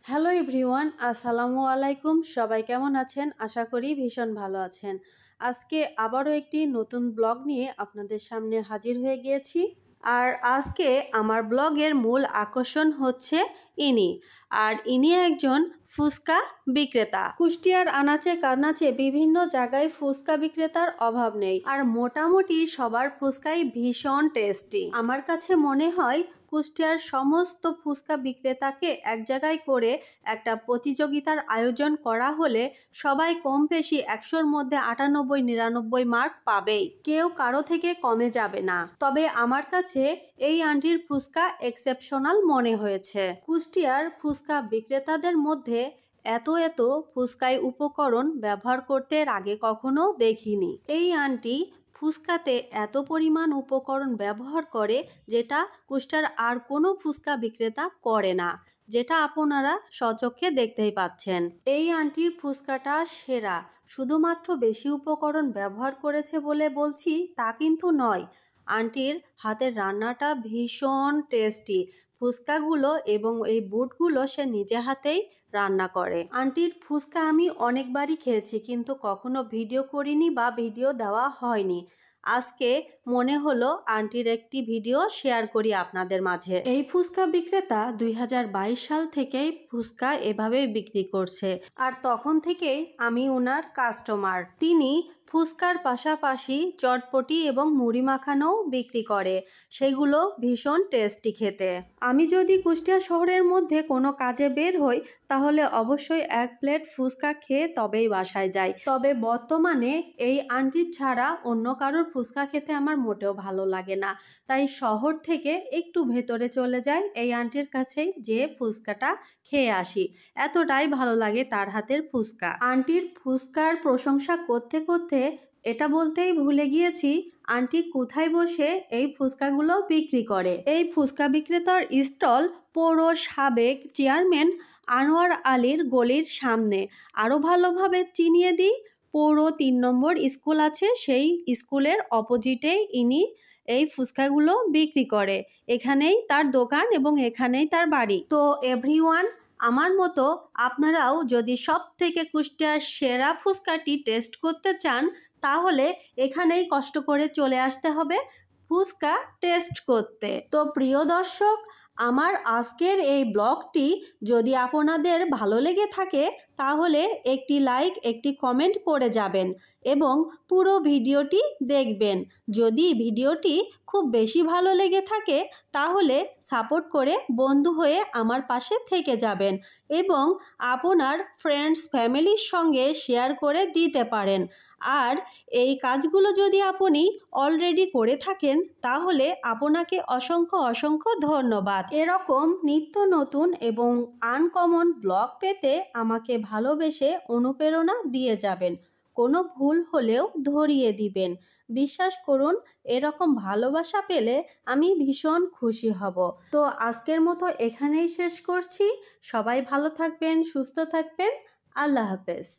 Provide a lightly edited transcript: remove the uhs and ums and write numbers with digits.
Hello everyone, আসসালামু আলাইকুম। সবাই কেমন আছেন? আশা করি ভীষণ ভালো আছেন। আজকে আবারও একটি নতুন ব্লগ নিয়ে আপনাদের সামনে হাজির হয়ে গিয়েছি। আর আজকে আমার ব্লগের মূল আকর্ষণ হচ্ছে ইনি। আর ইনি একজন ফুচকা বিক্রেতা। কুষ্টিয়ার আনাচে কানাচে বিভিন্ন জায়গায় ফুচকা বিক্রেতার অভাব নেই। আর মোটামুটি সবার ফুচকাই ভীষণ টেস্টি। আমার কাছে মনে হয় কুষ্টিয়ার সমস্ত ফুচকা বিক্রেতাকে এক জায়গায় করে একটা প্রতিযোগিতার আয়োজন করা হলে সবাই কম বেশি 100-র মধ্যে 98-99 মার্ক পাবেই। কেউ কারো থেকে কমে যাবে না। তবে আমার কাছে এই আন্টির ফুচকা এক্সেপশনাল মনে হয়েছে। কুষ্টিয়ার ফুচকা বিক্রেতাদের মধ্যে এত ফুচকায় উপকরণ ব্যবহার করতে আগে কখনো দেখিনি। এই আন্টি ফুচকাতে এত পরিমাণ উপকরণ ব্যবহার করে যেটা কুষ্টিয়ার আর কোনো ফুচকা বিক্রেতা করে না, যেটা আপনারা স্বচক্ষে দেখতেই পাচ্ছেন। এই আন্টির ফুচকাটা সেরা। শুধুমাত্র বেশি উপকরণ ব্যবহার করেছে বলে বলছি তা কিন্তু নয়। আন্টির হাতের রান্নাটা ভীষণ টেস্টি। ফুচকাগুলো এবং এই বুটগুলো সে নিজে হাতেই রান্না করে। আন্টির ফুচকা আমি অনেকবারই খেয়েছি, কিন্তু কখনো ভিডিও করিনি বা ভিডিও দেওয়া হয়নি। আজকে মনে হলো আন্টির একটি ভিডিও শেয়ার করি আপনাদের মাঝে। এই ফুচকা বিক্রেতা 2022 সাল থেকেই ফুচকা এভাবেই বিক্রি করছে, আর তখন থেকেই আমি ওনার কাস্টমার। তিনি ফুচকার পাশাপাশি চটপটি এবং মুড়ি মাখানোও বিক্রি করে, সেগুলো ভীষণ টেস্টি খেতে। আমি যদি কুষ্টিয়া শহরের মধ্যে কোনো কাজে বের হই তাহলে অবশ্যই 1 প্লেট ফুচকা খেয়ে তবেই বাসায় যাই। তবে বর্তমানে এই আন্টি ছাড়া অন্য কারোর ফুচকা খেতে আমার মোটেও ভালো লাগে না, তাই শহর থেকে একটু ভেতরে চলে যাই এই আন্টির কাছেই যে ফুচকাটা খেয়ে আসি। এতটাই ভালো লাগে তার হাতের ফুচকা। আন্টির ফুচকার প্রশংসা করতে করতে এটা বলতেই ভুলে গিয়েছি আন্টি কোথায় বসে এই ফুচকাগুলো বিক্রি করে। এই ফুচকা বিক্রেতার স্টল পৌর সাবেক চেয়ারম্যান আনোয়ার আলীর গলির সামনে। আরও ভালোভাবে চিনিয়ে দিই, পৌর 3 নম্বর স্কুল আছে, সেই স্কুলের অপোজিটেই ইনি এই ফুচকাগুলো বিক্রি করে। এখানেই তার দোকান এবং এখানেই তার বাড়ি। তো এভরিওয়ান, আমার মতো আপনারাও যদি সব থেকে কুষ্টিয়ার সেরা ফুচকাটি টেস্ট করতে চান তাহলে এখানেই কষ্ট করে চলে আসতে হবে ফুচকা টেস্ট করতে। তো প্রিয় দর্শক, আমার আজকের এই ব্লগটি যদি আপনাদের ভালো লেগে থাকে তাহলে একটি লাইক, একটি কমেন্ট করে যাবেন এবং পুরো ভিডিওটি দেখবেন। যদি ভিডিওটি খুব বেশি ভালো লেগে থাকে তাহলে সাপোর্ট করে বন্ধু হয়ে আমার পাশে থেকে যাবেন এবং আপনার ফ্রেন্ডস ফ্যামিলির সঙ্গে শেয়ার করে দিতে পারেন। আর এই কাজগুলো যদি আপনি অলরেডি করে থাকেন তাহলে আপনাকে অসংখ্য ধন্যবাদ। এরকম নিত্য নতুন এবং আনকমন ব্লগ পেতে আমাকে ভালোবেসে অনুপ্রেরণা দিয়ে যাবেন। কোনো ভুল হলেও ধরিয়ে দিবেন। বিশ্বাস করুন, এরকম ভালোবাসা পেলে আমি ভীষণ খুশি হব। তো আজকের মতো এখানেই শেষ করছি। সবাই ভালো থাকবেন, সুস্থ থাকবেন। আল্লাহ হাফেজ।